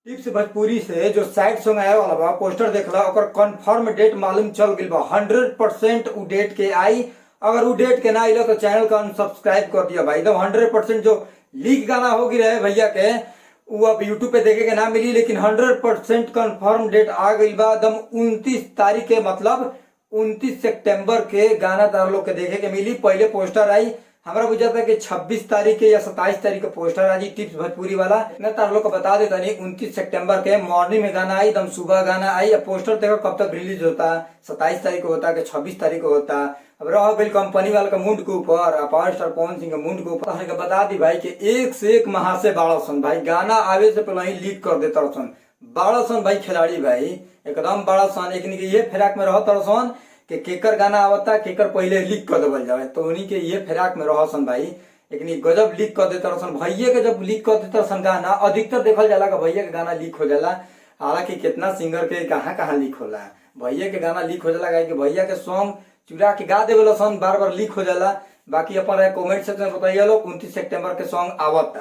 Tips Bhojpuri से जो side song आए वाला बा पोस्टर देखला ओकर कंफर्म डेट मालूम चल गइल बा 100% उ डेट के आई। अगर उ डेट के ना आइलो तो चैनल को अनसब्सक्राइब कर दिया भाई। एकदम 100% जो लीक गाना हो गई रहे भैया के वो अब यूट्यूब पे देखे के ना मिली, लेकिन 100% कंफर्म डेट आ गई बा। एकदम 29 तारीख के मतलब 29 सितंबर के गाना तार लोग के देखे के मिली। पहले पोस्टर आई हमारा बुझाता है कि 26 तारीख के या 27 तारीख के पोस्टर आज टिप्स भोजपुरी वाला इतना तार लोग को बता देता नहीं। 29 सितंबर के मॉर्निंग में गाना आई, एकदम सुबह गाना आई। अब पोस्टर देखो कब तक रिलीज होता, 27 तारीख को होता कि 26 तारीख को होता। अब रह गई कंपनी वाला का मुंड के ऊपर, पावर स्टार पवन सिंह के मुंड के ऊपर। के बता दी भाई कि एक से एक महासे बाड़सन भाई गाना आवे से पहले ही लीक कर देता बाड़सन भाई। खिलाड़ी भाई एकदम बाड़सन, एक ये फिराक में रह तरसन कि केकर गाना आवता केकर पहले लीक कर देवल जाए, तो उन्हीं के ये फिराक में रहसन भाई। लेकिन गजब लीक कर देता रहसन भैया के। जब लीक कर देता रहसन गाना अधिकतर देखल जाला कि भैया के गाना लीक हो जाला। हालांकि कितना सिंगर के कहाँ लीक होला, भैया के गाना लीक हो जाला कि भैया के सॉन्ग चुरा के गा देवे सन, बार बार लीक हो जाला। बाकी अपन कमेंट सेक्शन में बताइए लोग 29 सितंबर के सॉन्ग आवता।